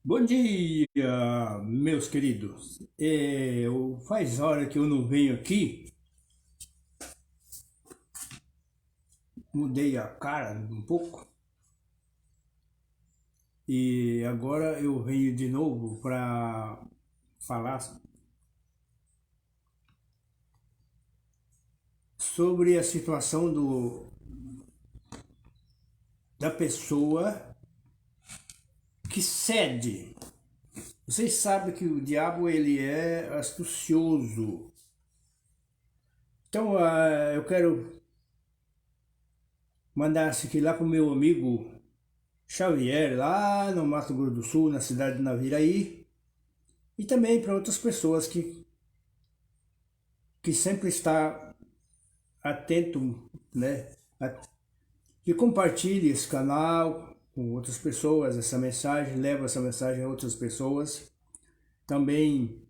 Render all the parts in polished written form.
Bom dia, meus queridos. Faz hora que eu não venho aqui, mudei a cara um pouco e agora eu venho de novo para falar sobre a situação da pessoa que cede. Vocês sabem que o diabo ele é astucioso. Então, eu quero mandar isso aqui lá pro meu amigo Xavier, lá no Mato Grosso do Sul, na cidade de Naviraí, e também para outras pessoas que sempre está atento, né? Que compartilhe esse canal com outras pessoas, essa mensagem, leva essa mensagem a outras pessoas. Também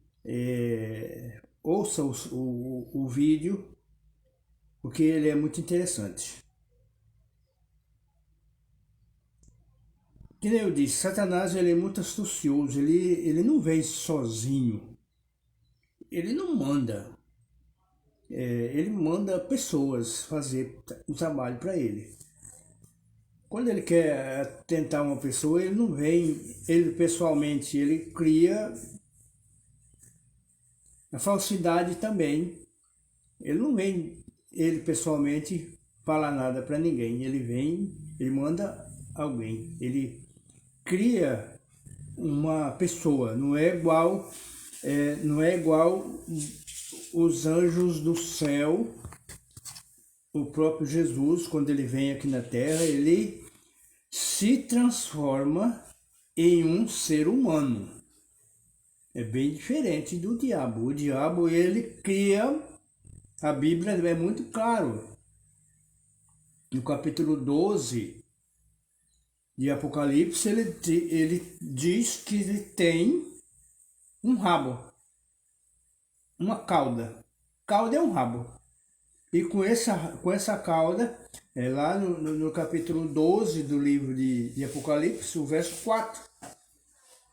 ouça o vídeo, porque ele é muito interessante. Que nem eu disse, Satanás ele é muito astucioso, ele não vem sozinho, ele não manda. Ele manda pessoas fazer o trabalho para ele. Quando ele quer tentar uma pessoa, ele não vem, ele pessoalmente, ele cria a falsidade também. Ele não vem, ele pessoalmente, falar nada para ninguém. Ele vem, ele manda alguém. Ele cria uma pessoa, não é igual os anjos do céu. O próprio Jesus, quando ele vem aqui na Terra, ele se transforma em um ser humano. É bem diferente do diabo. O diabo, ele cria, a Bíblia é muito claro. No capítulo 12 de Apocalipse, ele diz que ele tem um rabo, uma cauda. Cauda é um rabo. E com essa cauda, lá no capítulo 12 do livro de Apocalipse, o verso 4,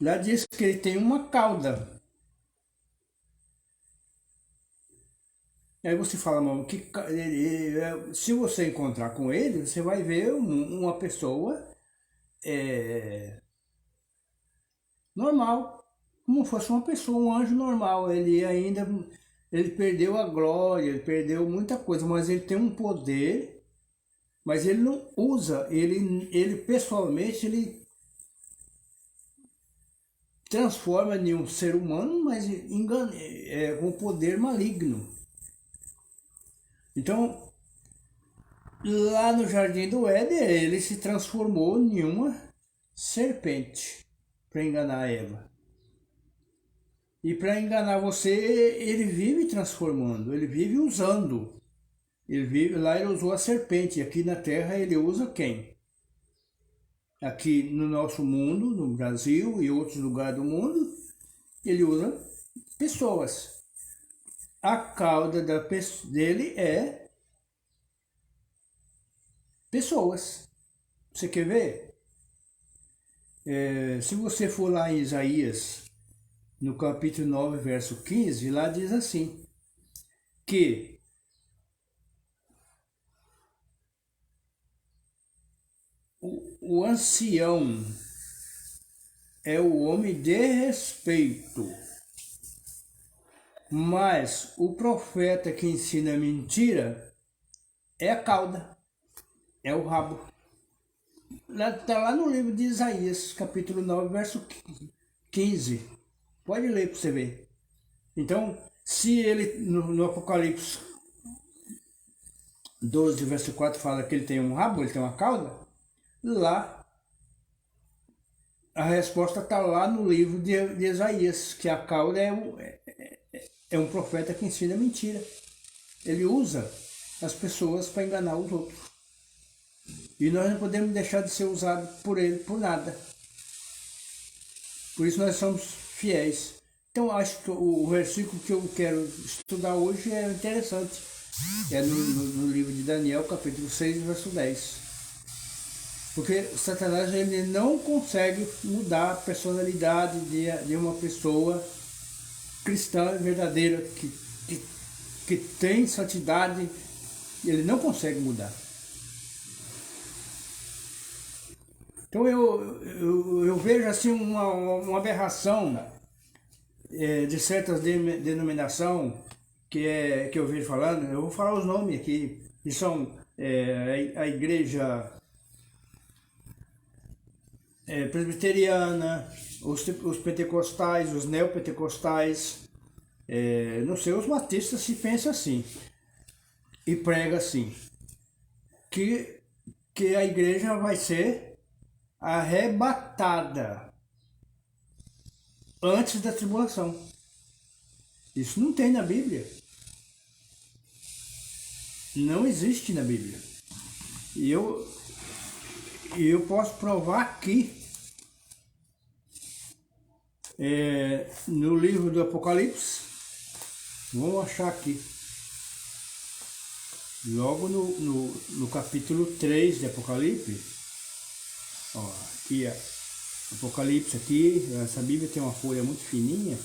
lá diz que ele tem uma cauda. Aí você fala, mano, se você encontrar com ele, você vai ver uma pessoa normal, como fosse uma pessoa, um anjo normal. Ele perdeu a glória, ele perdeu muita coisa, mas ele tem um poder, mas ele não usa, ele pessoalmente, ele transforma em um ser humano, mas com poder maligno. Então, lá no Jardim do Éden, ele se transformou em uma serpente para enganar Eva. E para enganar você, ele vive transformando, ele vive usando. Lá ele usou a serpente, aqui na Terra ele usa quem? Aqui no nosso mundo, no Brasil e outros lugares do mundo, ele usa pessoas. A cauda dele é pessoas. Você quer ver? Se você for lá em Isaías, no capítulo 9, verso 15, lá diz assim, que o ancião é o homem de respeito, mas o profeta que ensina mentira é a cauda, é o rabo. Está lá no livro de Isaías, capítulo 9, verso 15. Pode ler para você ver. Então, se ele no Apocalipse 12, verso 4 fala que ele tem um rabo, ele tem uma cauda, lá a resposta está lá no livro de Isaías, que a cauda é um profeta que ensina mentira. Ele usa as pessoas para enganar os outros. E nós não podemos deixar de ser usados por ele por nada. Por isso nós somos fiéis. Então acho que o versículo que eu quero estudar hoje é interessante. É no livro de Daniel, capítulo 6, verso 10. Porque Satanás ele não consegue mudar a personalidade de uma pessoa cristã verdadeira, que tem santidade, ele não consegue mudar. Então eu vejo assim uma aberração de certas denominações que eu vejo falando. Eu vou falar os nomes aqui, que são a igreja presbiteriana, os pentecostais, os neopentecostais, não sei, os batistas se pensa assim e prega assim, que a igreja vai ser arrebatada antes da tribulação. Isso não tem na Bíblia. Não existe na Bíblia. E eu posso provar aqui, no livro do Apocalipse. Vamos achar aqui. Logo no capítulo 3 de Apocalipse. Ó, aqui é Apocalipse aqui. Essa Bíblia tem uma folha muito fininha.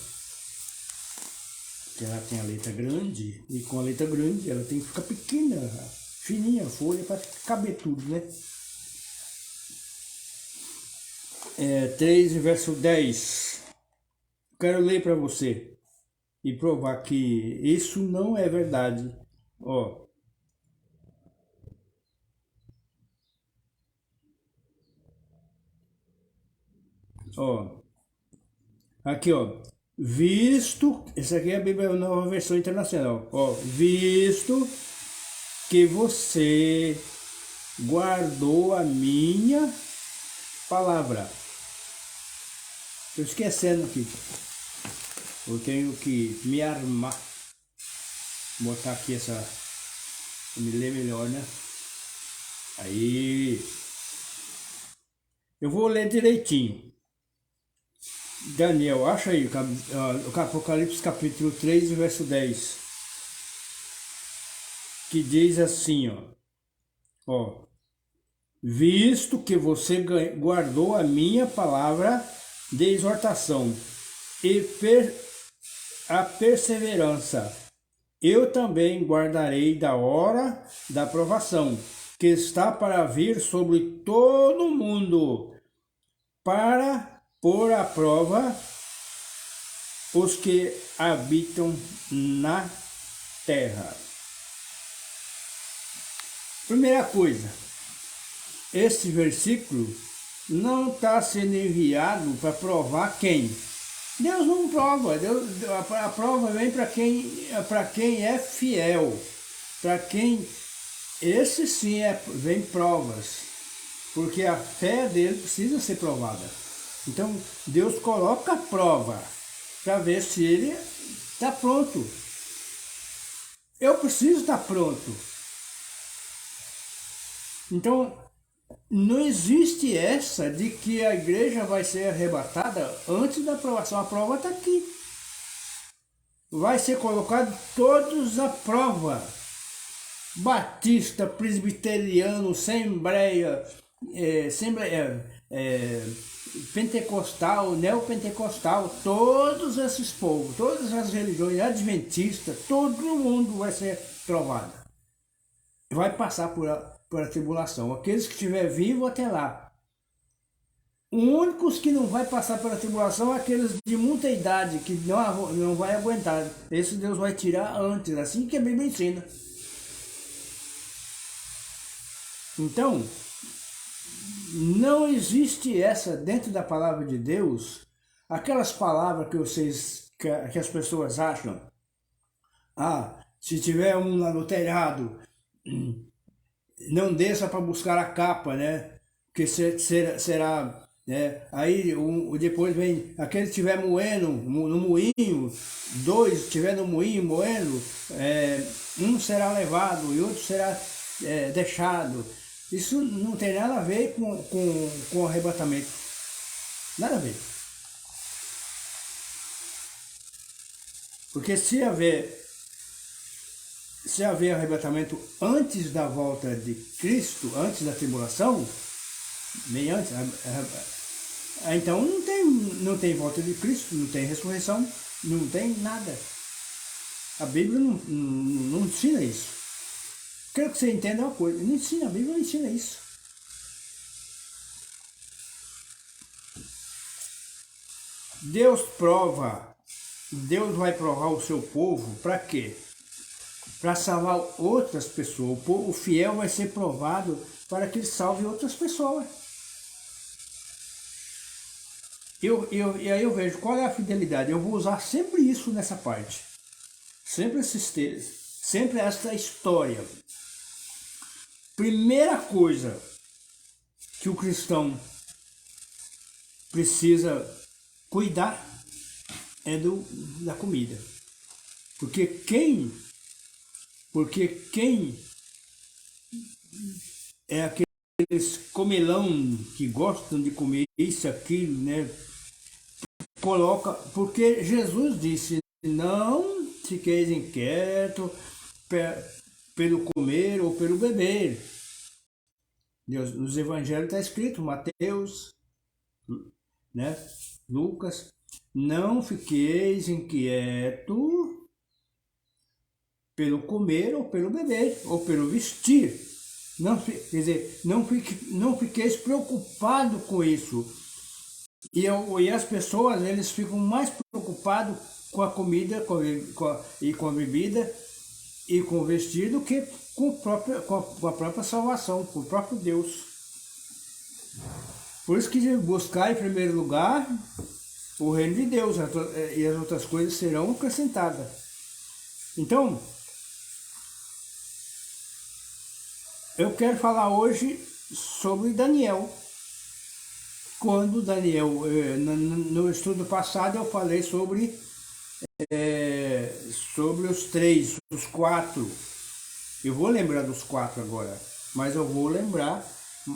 Que ela tem a letra grande. E com a letra grande ela tem que ficar pequena, fininha a folha para caber tudo, né? 3, verso 10. Quero ler para você e provar que isso não é verdade. Ó. Ó. Aqui, ó. Visto, essa aqui é a Bíblia Nova Versão Internacional. Ó, visto que você guardou a minha palavra. Estou esquecendo aqui. Eu tenho que me armar. Botar aqui essa. Me ler melhor, né? Aí. Eu vou ler direitinho. Daniel, acha aí o Apocalipse capítulo 3, verso 10. Que diz assim, ó. Visto que você guardou a minha palavra de exortação e a perseverança, eu também guardarei da hora da provação, que está para vir sobre todo o mundo, para pôr à prova os que habitam na terra. Primeira coisa, esse versículo não está sendo enviado para provar quem. Deus não prova, a prova vem para quem é fiel, para quem, esse sim vem provas, porque a fé dele precisa ser provada. Então Deus coloca a prova para ver se ele está pronto. Eu preciso estar pronto. Então não existe essa de que a igreja vai ser arrebatada antes da aprovação. A prova está aqui. Vai ser colocado todos à prova. Batista, presbiteriano, pentecostal, neopentecostal, todos esses povos, todas as religiões, adventistas, todo mundo vai ser provado. Vai passar por a tribulação. Aqueles que estiver vivo até lá. Os únicos que não vai passar pela tribulação é aqueles de muita idade, que não vai aguentar. Esse Deus vai tirar antes, assim que a Bíblia ensina. Então, não existe essa dentro da palavra de Deus, aquelas palavras que as pessoas acham. Se tiver um lá no telhado, não desça para buscar a capa, né? Porque será, né? Aí depois vem aquele que estiver moendo no moinho, 2 estiver no moinho moendo, um será levado e outro será deixado. Isso não tem nada a ver com o arrebatamento. Nada a ver. Porque se haver arrebatamento antes da volta de Cristo, antes da tribulação, bem antes. Então não tem volta de Cristo, não tem ressurreição, não tem nada. A Bíblia não ensina isso. Quero que você entenda uma coisa, não ensina, a Bíblia não ensina isso. Deus vai provar o seu povo para quê? Para salvar outras pessoas. O povo fiel vai ser provado para que ele salve outras pessoas. E aí eu vejo qual é a fidelidade. Eu vou usar sempre isso nessa parte. Sempre esses textos. Sempre essa história. Primeira coisa que o cristão precisa cuidar é da comida. Porque quem é aqueles comelão que gostam de comer isso, aquilo, né? Coloca, porque Jesus disse, não fiqueis inquietos pelo comer ou pelo beber. Nos evangelhos está escrito, Mateus, né? Lucas, não fiqueis inquietos pelo comer ou pelo beber, ou pelo vestir. Não, quer dizer, não fiqueis preocupado com isso. E as pessoas, eles ficam mais preocupados com a comida e com a bebida e com o vestido que com a própria salvação, com o próprio Deus. Por isso que buscar em primeiro lugar o reino de Deus e as outras coisas serão acrescentadas. Então, eu quero falar hoje sobre Daniel. Quando Daniel, no estudo passado eu falei sobre os quatro. Eu vou lembrar dos quatro agora, mas eu vou lembrar,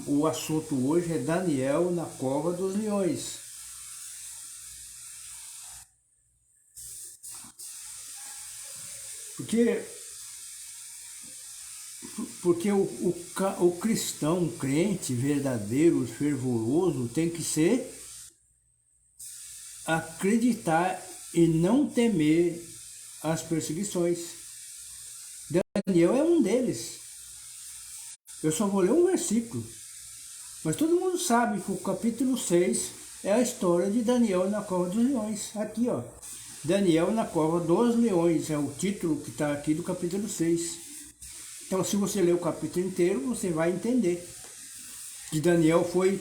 o assunto hoje é Daniel na cova dos leões. Porque o cristão, o crente verdadeiro, fervoroso, tem que acreditar e não temer as perseguições. Daniel é um deles. Eu só vou ler um versículo. Mas todo mundo sabe que o capítulo 6 é a história de Daniel na cova dos leões. Aqui, ó. Daniel na cova dos leões. É o título que está aqui do capítulo 6. Então, se você ler o capítulo inteiro, você vai entender que Daniel foi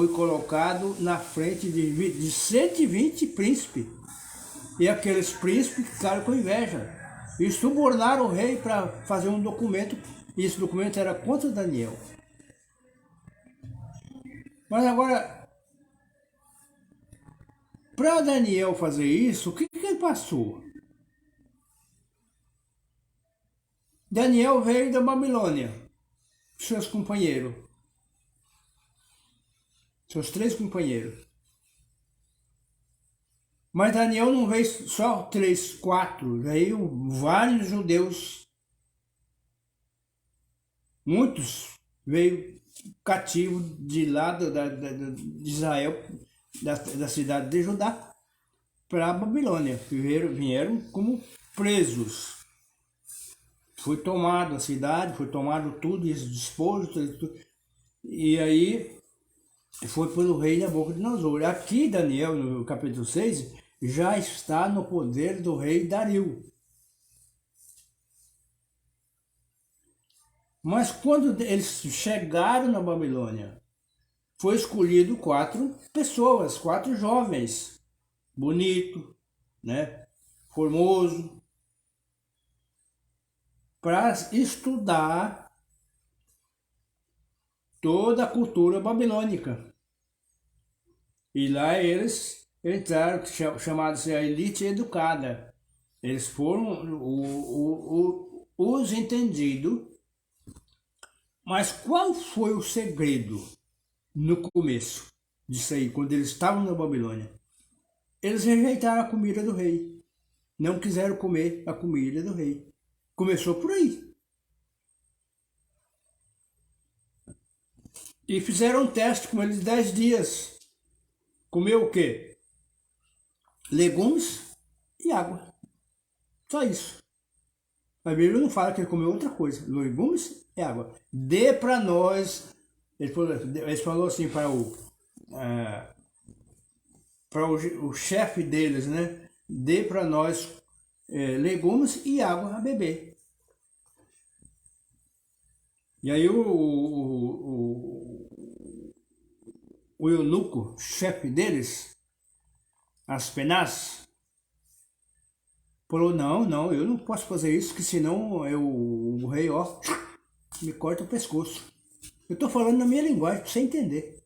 colocado na frente de 120 príncipes. E aqueles príncipes ficaram com inveja. E subornaram o rei para fazer um documento. E esse documento era contra Daniel. Mas agora, para Daniel fazer isso, o que ele passou? Daniel veio da Babilônia, seus companheiros, seus 3 companheiros. Mas Daniel não veio só 3, 4, veio vários judeus. Muitos veio cativo de lá de Israel, da cidade de Judá, para a Babilônia. Vieram como presos. Foi tomado a cidade, foi tomado tudo, esse despojo, tudo. E aí foi pelo rei Nabucodonosor. Aqui, Daniel, no capítulo 6, já está no poder do rei Dario. Mas quando eles chegaram na Babilônia, foi escolhido 4 pessoas, 4 jovens, bonito, né, formoso, para estudar toda a cultura babilônica. E lá eles entraram, chamados a elite educada. Eles foram os entendidos. Mas qual foi o segredo no começo disso aí, quando eles estavam na Babilônia? Eles rejeitaram a comida do rei. Não quiseram comer a comida do rei. Começou por aí. E fizeram um teste com eles 10 dias. Comeu o quê? Legumes e água. Só isso. A Bíblia não fala que ele comeu outra coisa. Legumes e água. Dê para nós. Ele falou assim para o chefe deles, né? Dê para nós legumes e água a beber. E aí o eunuco, chefe deles, Aspenaz, falou, não, eu não posso fazer isso, que senão o rei, ó, me corta o pescoço. Eu tô falando na minha linguagem, pra você entender.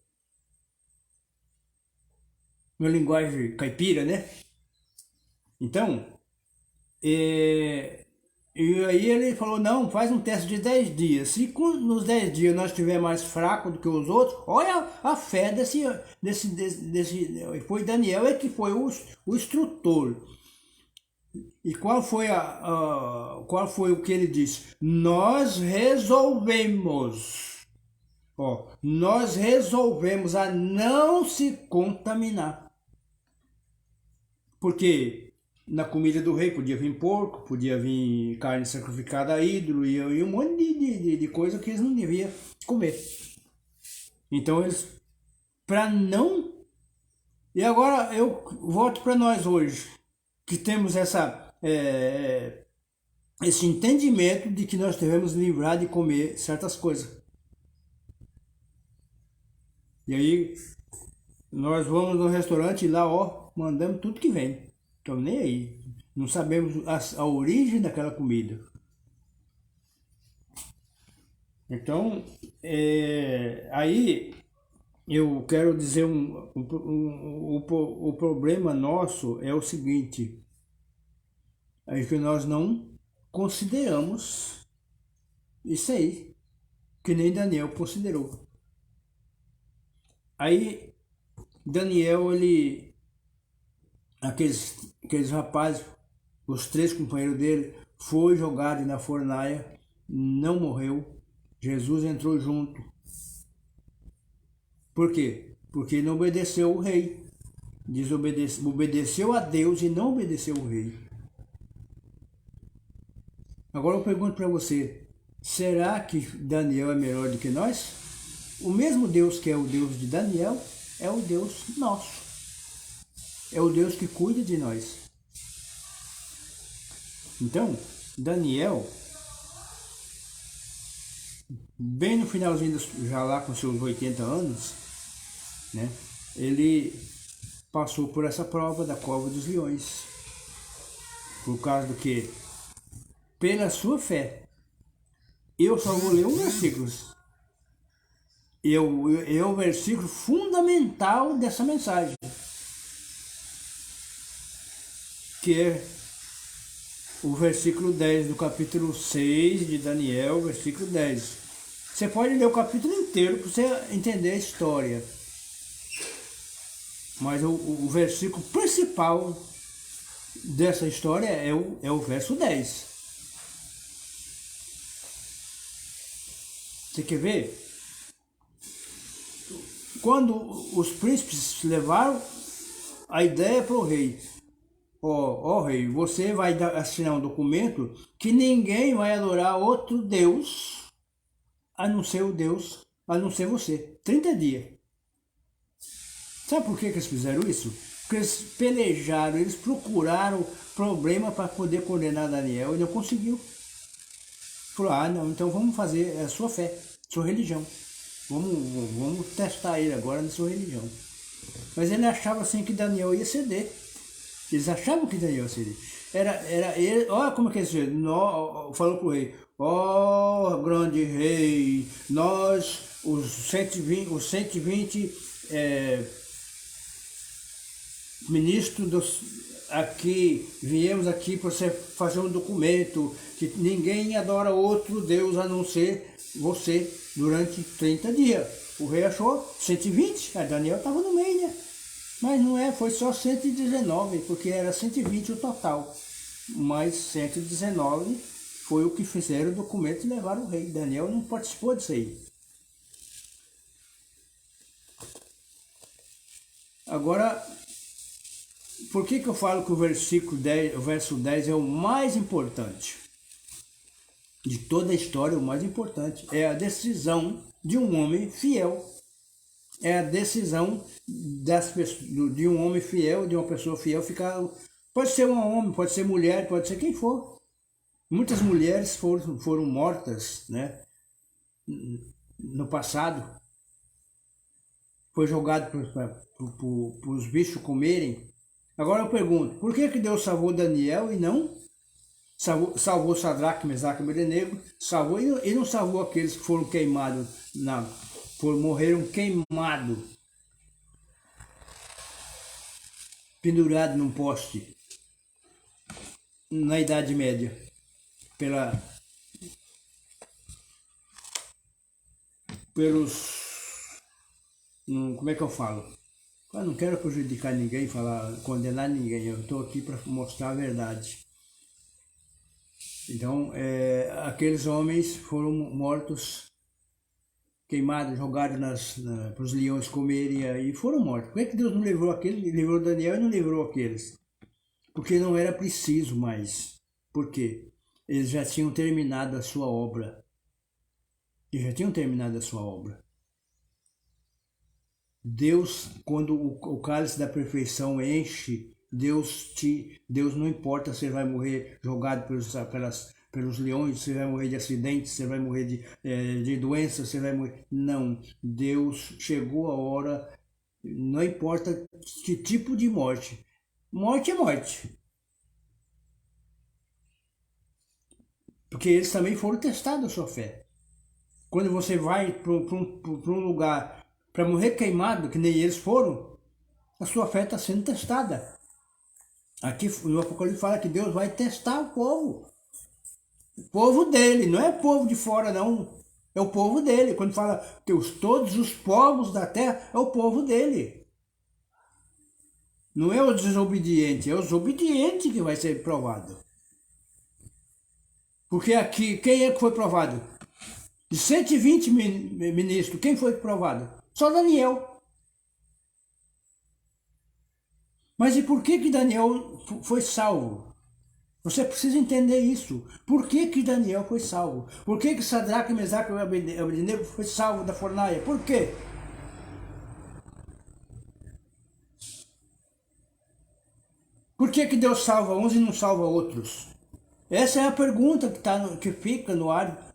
Minha linguagem caipira, né? Então, e aí ele falou, não, faz um teste de 10 dias. Se nos 10 dias nós estiver mais fraco do que os outros, olha a fé desse foi Daniel que foi o instrutor. E qual foi o que ele disse? Nós resolvemos a não se contaminar. Porque na comida do rei podia vir porco, podia vir carne sacrificada a ídolo e um monte de coisa que eles não deviam comer. Então eles, para não... E agora eu volto para nós hoje, que temos esse entendimento de que nós devemos livrar de comer certas coisas. E aí nós vamos no restaurante e lá, ó, mandamos tudo que vem. Estamos nem aí. Não sabemos a origem daquela comida. Então, aí eu quero dizer o problema nosso é o seguinte, é que nós não consideramos isso aí, que nem Daniel considerou. Aí Daniel, aqueles rapazes, os 3 companheiros dele, foi jogado na fornalha, não morreu, Jesus entrou junto. Por quê? Porque ele não obedeceu o rei, obedeceu a Deus e não obedeceu o rei. Agora eu pergunto para você, será que Daniel é melhor do que nós? O mesmo Deus que é o Deus de Daniel é o Deus nosso. É o Deus que cuida de nós. Então, Daniel, bem no finalzinho, já lá com seus 80 anos, né, ele passou por essa prova da cova dos leões. Por causa do que? Pela sua fé. Eu só vou ler um versículo. É o versículo fundamental dessa mensagem. Que é o versículo 10 do capítulo 6 de Daniel, versículo 10. Você pode ler o capítulo inteiro para você entender a história. Mas o versículo principal dessa história é o verso 10. Você quer ver? Quando os príncipes levaram a ideia para o rei, ó rei, você vai assinar um documento que ninguém vai adorar outro Deus, a não ser você. 30 dias. Sabe por que eles fizeram isso? Porque eles pelejaram, eles procuraram problema para poder condenar Daniel e não conseguiu. Falou, não, então vamos fazer a sua fé, sua religião. Vamos testar ele agora na sua religião. Mas ele achava assim que Daniel ia ceder. Eles achavam que Daniel ia ceder. Era ele, olha como que ele falou pro rei, grande rei, nós, os 120 ministros viemos aqui para você fazer um documento que ninguém adora outro Deus a não ser você durante 30 dias. O rei achou 120, Daniel estava no meio, né? Mas não foi só 119, porque era 120 o total. Mas 119 foi o que fizeram o documento e levaram o rei. Daniel não participou disso aí. Agora, por que eu falo que o verso 10 é o mais importante? De toda a história, o mais importante é a decisão de um homem fiel. É a decisão de um homem fiel, de uma pessoa fiel ficar... Pode ser um homem, pode ser mulher, pode ser quem for. Muitas mulheres foram mortas, né, no passado. Foi jogado para os bichos comerem. Agora eu pergunto, por que Deus salvou Daniel e não salvou Sadraque, Mesaque e Abednego, salvou e não salvou aqueles que foram queimados, morreram queimados, pendurados num poste, na Idade Média, pelos, como é que eu falo? Eu não quero prejudicar ninguém, condenar ninguém, eu estou aqui para mostrar a verdade. Então, aqueles homens foram mortos, queimados, jogados para os leões comerem e foram mortos. Por que Deus não livrou aqueles? Livrou Daniel e não livrou aqueles? Porque não era preciso mais. Por quê? Eles já tinham terminado a sua obra. Deus, quando o cálice da perfeição enche, Deus não importa se você vai morrer jogado pelos leões, se você vai morrer de acidente, se você vai morrer de doença, se você vai morrer... Não, Deus chegou a hora, não importa que tipo de morte. Morte é morte. Porque eles também foram testados a sua fé. Quando você vai para um lugar para morrer queimado, que nem eles foram, a sua fé está sendo testada. Aqui no Apocalipse fala que Deus vai testar o povo. O povo dele, não é o povo de fora não. É o povo dele. Quando fala que todos os povos da terra, é o povo dele. Não é o desobediente, é os obedientes que vai ser provado. Porque aqui, quem é que foi provado? De 120 ministros, quem foi provado? Só Daniel. Mas e por que Daniel foi salvo? Você precisa entender isso. Por que Daniel foi salvo? Por que Sadraque, Mesaque e Abednego foi salvo da fornalha? Por quê? Por que Deus salva uns e não salva outros? Essa é a pergunta que fica no ar,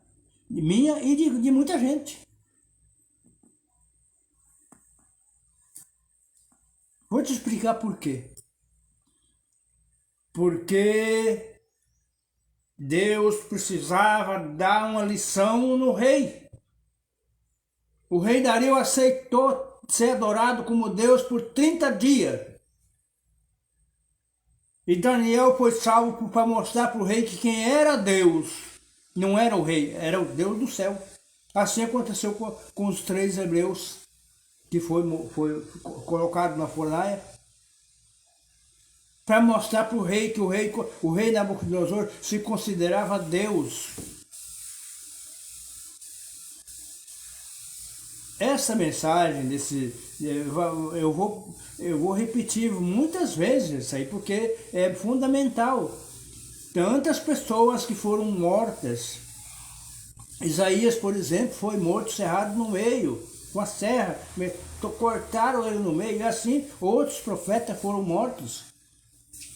minha e de muita gente. Vou te explicar por quê. Porque Deus precisava dar uma lição no rei. O rei Dario aceitou ser adorado como Deus por 30 dias. E Daniel foi salvo para mostrar para o rei que quem era Deus não era o rei, era o Deus do céu. Assim aconteceu com os 3 hebreus que foi colocado na fornalha, para mostrar para o rei que o rei Nabucodonosor se considerava Deus. Essa mensagem eu vou repetir muitas vezes isso aí, porque é fundamental. Tantas pessoas que foram mortas. Isaías, por exemplo, foi morto, cerrado no meio, com a serra, cortaram ele no meio, e assim outros profetas foram mortos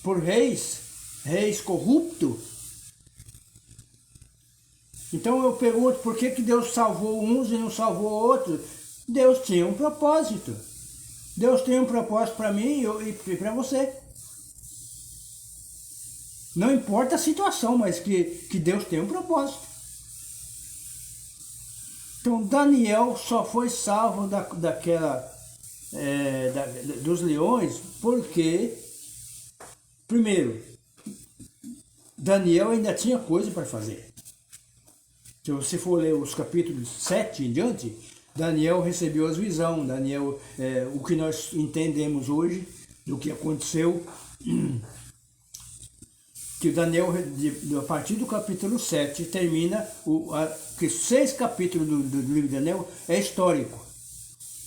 por reis corruptos. Então eu pergunto, por que Deus salvou uns e não salvou outros? Deus tinha um propósito. Deus tem um propósito para mim e para você. Não importa a situação, mas que Deus tem um propósito. Então Daniel só foi salvo dos leões porque, primeiro, Daniel ainda tinha coisa para fazer. Se você for ler os capítulos 7 em diante, Daniel recebeu as visões, o que nós entendemos hoje, do que aconteceu, que Daniel, a partir do capítulo 7, termina, que 6 capítulos do livro de Daniel é histórico.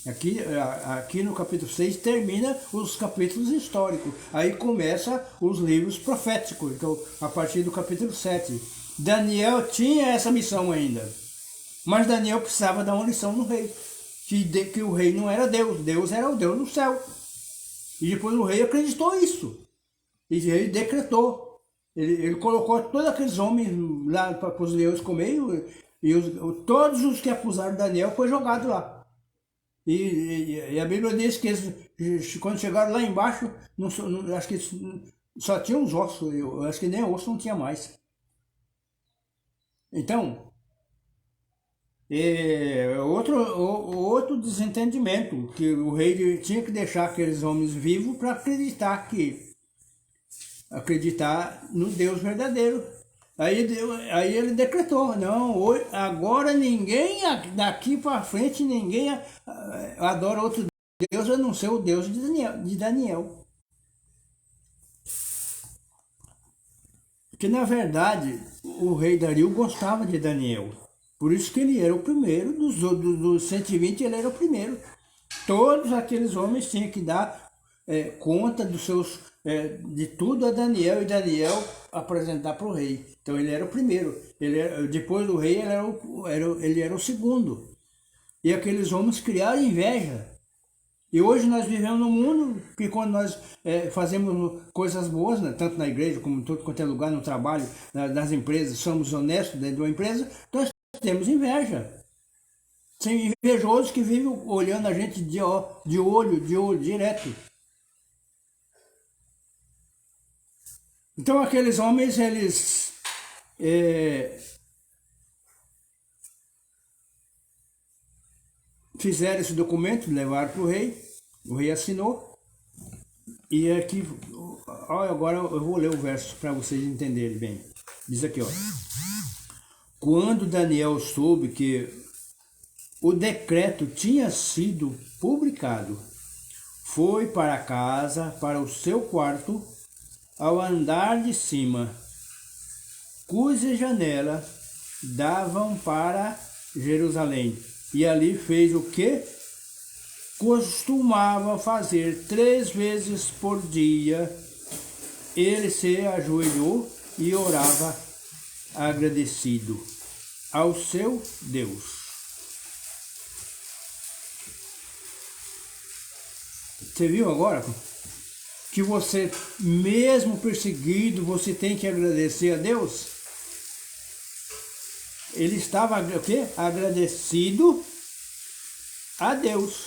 Aqui no capítulo 6 termina os capítulos históricos. Aí começa os livros proféticos, então, a partir do capítulo 7. Daniel tinha essa missão ainda. Mas Daniel precisava dar uma lição no rei. Que o rei não era Deus, Deus era o Deus do céu. E depois o rei acreditou isso. E ele decretou. Ele colocou todos aqueles homens lá para os leões comer. Todos os que acusaram Daniel foi jogado lá. E a Bíblia diz que eles, quando chegaram lá embaixo, acho que só tinha os ossos. Eu acho que nem osso não tinha mais. Então, outro desentendimento, que o rei tinha que deixar aqueles homens vivos para acreditar no Deus verdadeiro. Aí ele decretou, não, agora ninguém, daqui para frente, ninguém adora outro Deus a não ser o Deus de Daniel. Porque na verdade o rei Dario gostava de Daniel. Por isso que ele era o primeiro, dos 120 ele era o primeiro. Todos aqueles homens tinham que dar conta de tudo a Daniel, e Daniel apresentar para o rei. Então ele era o primeiro. Depois do rei ele era o segundo. E aqueles homens criaram inveja. E hoje nós vivemos num mundo que quando nós fazemos coisas boas, né, tanto na igreja como em todo quanto é lugar, no trabalho, nas empresas, somos honestos dentro de uma empresa, nós temos inveja. Tem invejosos que vivem olhando a gente de olho, direto. Então aqueles homens, eles fizeram esse documento, levaram para o rei assinou, e aqui, agora eu vou ler o verso para vocês entenderem bem. Diz aqui, ó: quando Daniel soube que o decreto tinha sido publicado, foi para casa, para o seu quarto, ao andar de cima, cuja janela davam para Jerusalém. E ali fez o que costumava fazer 3 vezes por dia. Ele se ajoelhou e orava agradecido ao seu Deus. Você viu agora que você, mesmo perseguido, você tem que agradecer a Deus? Ele estava o quê? Agradecido a Deus.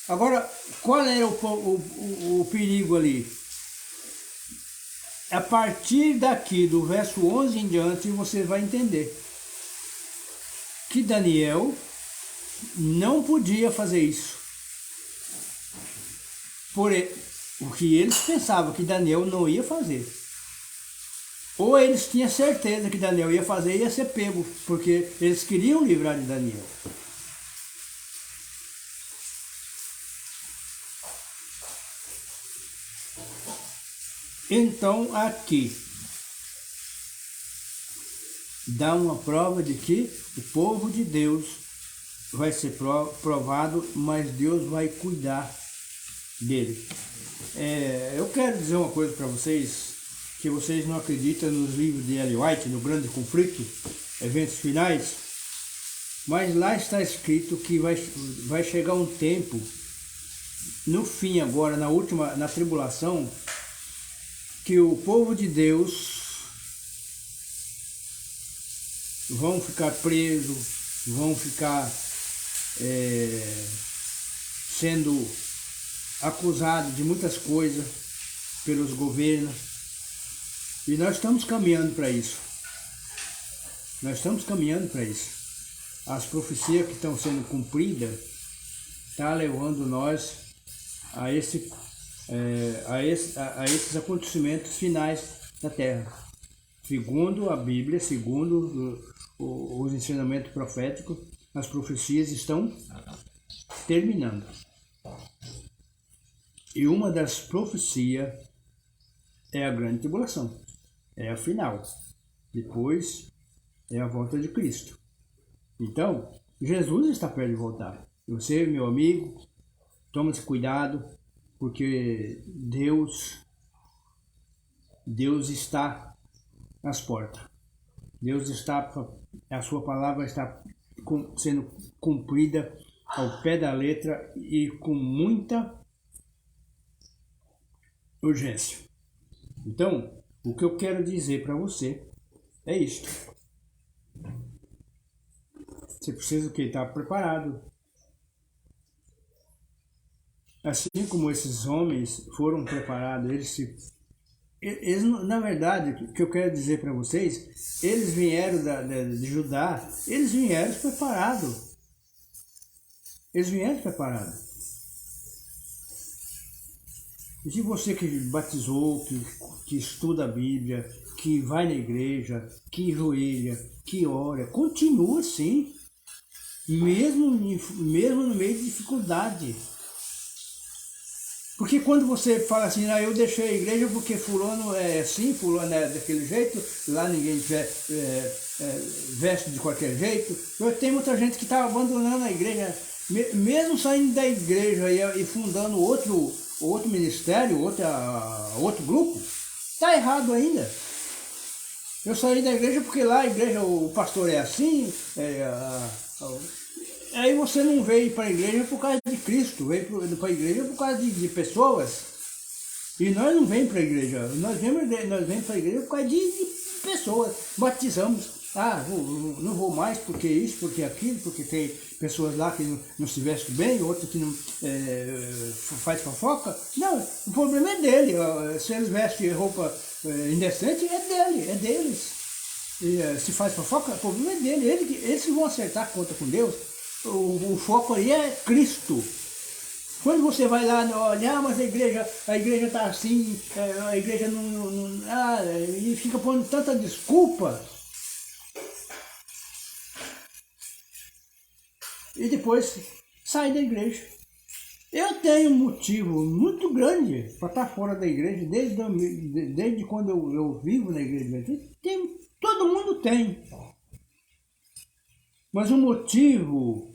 Agora, qual era o perigo ali? A partir daqui, do verso 11 em diante, você vai entender que Daniel não podia fazer isso. O que eles pensavam que Daniel não ia fazer. Ou eles tinham certeza que Daniel ia fazer e ia ser pego, porque eles queriam livrar de Daniel. Então aqui dá uma prova de que o povo de Deus vai ser provado, mas Deus vai cuidar dele. Eu quero dizer uma coisa para vocês, que vocês não acreditam nos livros de Ellen White, no Grande Conflito, Eventos Finais, mas lá está escrito que vai chegar um tempo, no fim agora, na tribulação, que o povo de Deus vão ficar presos, vão ficar sendo acusados de muitas coisas pelos governos. E nós estamos caminhando para isso. Nós estamos caminhando para isso. As profecias que estão sendo cumpridas estão levando nós a esses acontecimentos finais da Terra. Segundo a Bíblia, segundo os ensinamentos proféticos, as profecias estão terminando. E uma das profecias é a grande tribulação. É a final. Depois é a volta de Cristo. Então, Jesus está perto de voltar. Você, meu amigo, toma esse cuidado, porque Deus está às portas. Deus está, a sua palavra está sendo cumprida ao pé da letra e com muita urgência. Então, o que eu quero dizer para você é isto. Você precisa estar preparado. Assim como esses homens foram preparados, eles, na verdade, o que eu quero dizer para vocês, eles vieram de Judá, eles vieram preparados. Eles vieram preparados. E se você que batizou, que estuda a Bíblia, que vai na igreja, que joelha, que ora, continua assim, mesmo no meio de dificuldade. Porque quando você fala assim, eu deixei a igreja porque fulano é assim, fulano é daquele jeito, lá ninguém veste de qualquer jeito. Tem muita gente que está abandonando a igreja, mesmo saindo da igreja e fundando outro ministério, outro grupo, está errado ainda. Eu saí da igreja porque lá a igreja, o pastor é assim, aí você não veio para a igreja por causa de Cristo, veio para a igreja por causa de pessoas. E nós não vemos para a igreja, nós vemos para a igreja por causa de pessoas. Batizamos. Não vou mais porque isso, porque aquilo, porque tem pessoas lá que não se vestem bem, outros que não faz fofoca. Não, o problema é dele. Se eles vestem roupa indecente, é deles. E, se faz fofoca, o problema é dele. Eles vão acertar a conta com Deus. O foco aí é Cristo. Quando você vai lá, olha, mas a igreja está assim, a igreja e fica pondo tanta desculpa. E depois sai da igreja. Eu tenho um motivo muito grande para estar fora da igreja, desde quando eu vivo na igreja. Todo mundo tem. Mas o motivo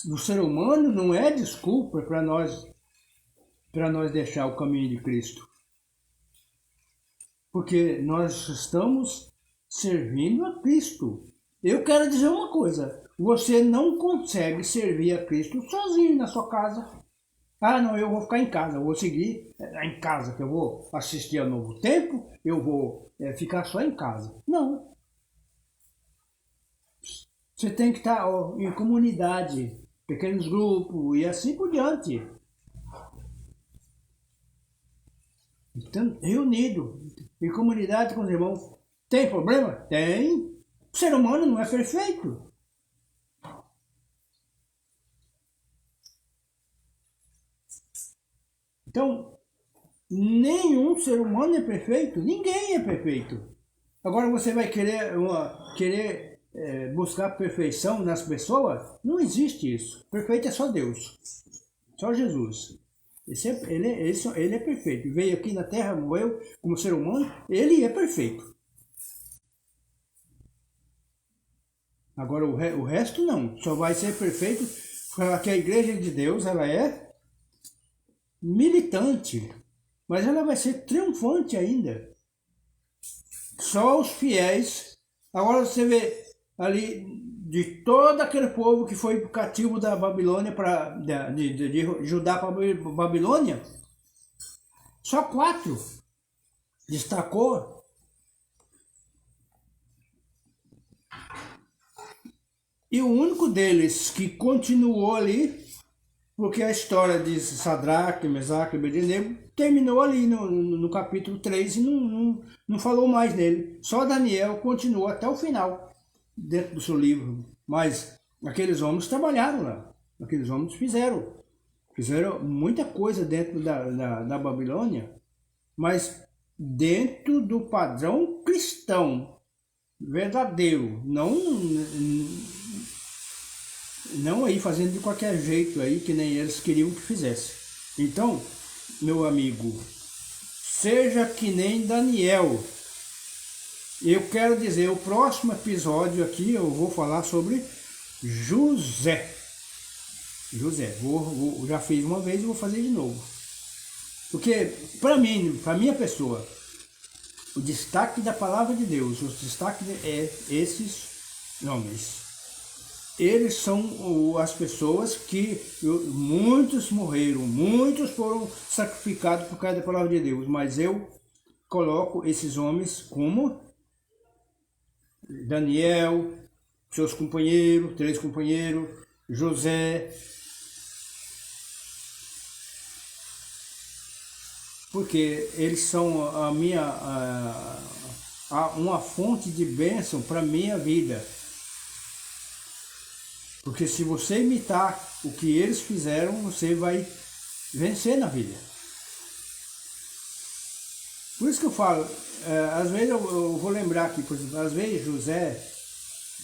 do ser humano não é desculpa para nós deixar o caminho de Cristo. Porque nós estamos servindo a Cristo. Eu quero dizer uma coisa, você não consegue servir a Cristo sozinho na sua casa. Não, eu vou ficar em casa, eu vou seguir em casa, que eu vou assistir ao Novo Tempo, eu vou ficar só em casa. Não. Você tem que estar em comunidade, pequenos grupos e assim por diante. Então, reunido, em comunidade com os irmãos. Tem problema? Tem. O ser humano não é perfeito. Então, nenhum ser humano é perfeito. Ninguém é perfeito. Agora você vai querer buscar perfeição nas pessoas? Não existe isso. Perfeito é só Deus. Só Jesus. Ele é perfeito. Veio aqui na terra, morreu como ser humano. Ele é perfeito. Agora o resto não. Só vai ser perfeito porque a igreja de Deus ela é militante. Mas ela vai ser triunfante ainda. Só os fiéis. Agora você vê ali de todo aquele povo que foi cativo da Babilônia de Judá para Babilônia, só 4 destacou. E o único deles que continuou ali, porque a história de Sadraque, Mesaque e Abednego terminou ali no capítulo 3 e não falou mais nele. Só Daniel continuou até o final dentro do seu livro. Mas aqueles homens trabalharam lá. Aqueles homens fizeram muita coisa dentro da Babilônia, mas dentro do padrão cristão verdadeiro, não aí fazendo de qualquer jeito aí que nem eles queriam que fizesse. Então, meu amigo, seja que nem Daniel. Eu quero dizer, o próximo episódio aqui eu vou falar sobre José. José. Já fiz uma vez e vou fazer de novo. Porque, para mim, para minha pessoa, o destaque da palavra de Deus, o destaque é esses nomes. Eles são as pessoas que muitos morreram, muitos foram sacrificados por causa da palavra de Deus, mas eu coloco esses homens como Daniel, seus companheiros, 3 companheiros, José, porque eles são uma fonte de bênção para a minha vida. Porque se você imitar o que eles fizeram, você vai vencer na vida. Por isso que eu falo, às vezes eu vou lembrar aqui, por exemplo, às vezes José,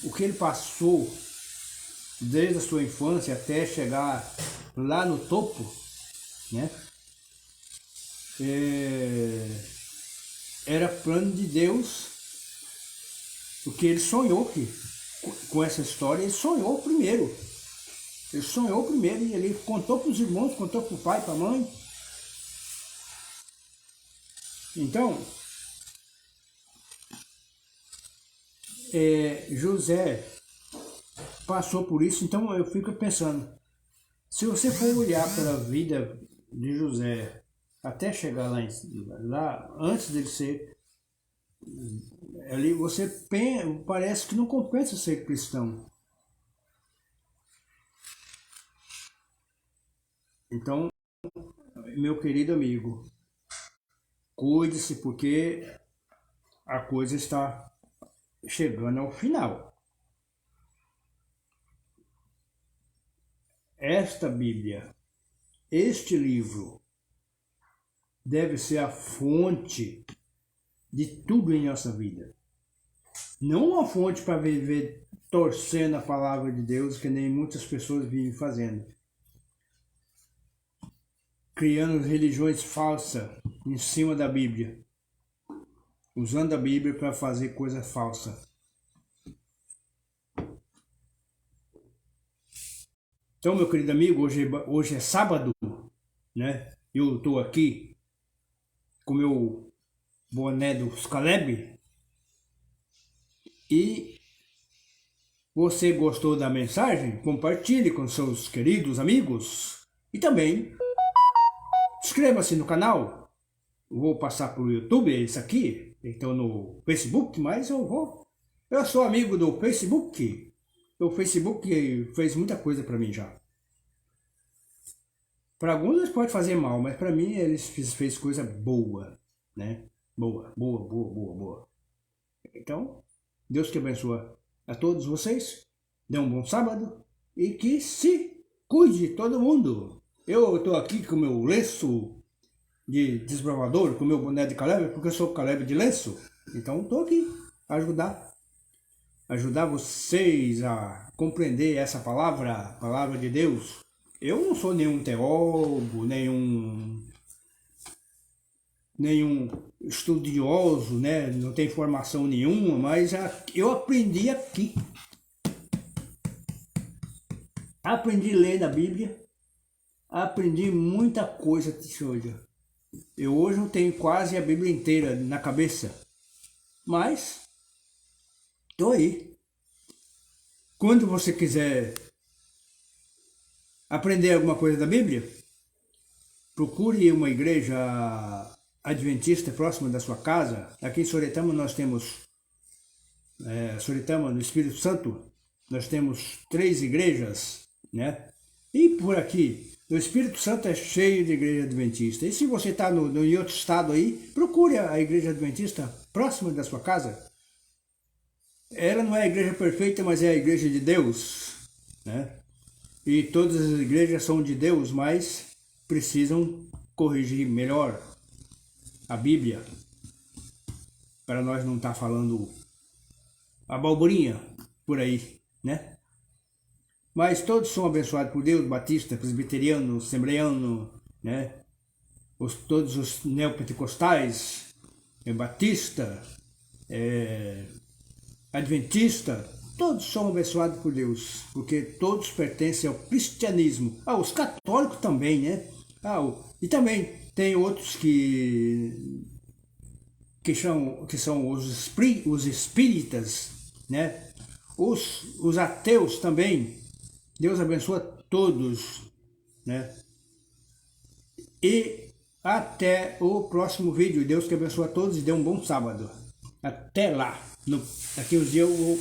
o que ele passou desde a sua infância até chegar lá no topo, né? Era plano de Deus, porque ele sonhou com essa história, ele sonhou primeiro. Ele sonhou primeiro e ele contou para os irmãos, contou para o pai, para a mãe. Então, José passou por isso, então eu fico pensando, se você for olhar pela vida de José até chegar lá antes dele ser ali, você parece que não compensa ser cristão. Então, meu querido amigo, cuide-se, porque a coisa está chegando ao final. Esta Bíblia, este livro, deve ser a fonte de tudo em nossa vida. Não uma fonte para viver torcendo a palavra de Deus, que nem muitas pessoas vivem fazendo. Criando religiões falsas em cima da Bíblia. Usando a Bíblia para fazer coisa falsa. Então, meu querido amigo, hoje é sábado, né? Eu estou aqui com meu boné dos Caleb. E você gostou da mensagem? Compartilhe com seus queridos amigos. E também inscreva-se no canal. Vou passar para o YouTube, isso aqui. Então no Facebook, mas eu sou amigo do Facebook. O Facebook fez muita coisa para mim já. Para alguns eles podem fazer mal, mas para mim eles fez coisa boa, né? Boa. Então, Deus que abençoe a todos vocês. Dê um bom sábado e que se cuide todo mundo. Eu estou aqui com o meu lenço de desbravador, com o meu boné de Caleb, porque eu sou Caleb de lenço. Então estou aqui a ajudar vocês a compreender essa palavra de Deus. Eu não sou nenhum teólogo, nenhum estudioso, né? Não tenho formação nenhuma, mas eu aprendi aqui. Aprendi a ler na Bíblia, aprendi muita coisa hoje. Eu hoje não tenho quase a Bíblia inteira na cabeça, mas estou aí. Quando você quiser aprender alguma coisa da Bíblia, procure uma igreja adventista próxima da sua casa. Aqui em Soretama nós temos, Soretama no Espírito Santo, nós temos 3 igrejas, né? E por aqui, o Espírito Santo é cheio de igreja adventista. E se você está em outro estado aí, procure a igreja adventista próxima da sua casa. Ela não é a igreja perfeita, mas é a igreja de Deus, né? E todas as igrejas são de Deus, mas precisam corrigir melhor a Bíblia, para nós não estar falando abobrinha por aí, né? Mas todos são abençoados por Deus, batista, presbiteriano, assembleiano, né? Todos os neopentecostais, batista, adventista, todos são abençoados por Deus, porque todos pertencem ao cristianismo. Os católicos também, né? E também tem outros que são os espíritas, né? Os ateus também. Deus abençoa todos, né? E até o próximo vídeo. Deus que abençoe a todos e dê um bom sábado. Até lá. Daqui uns dias eu vou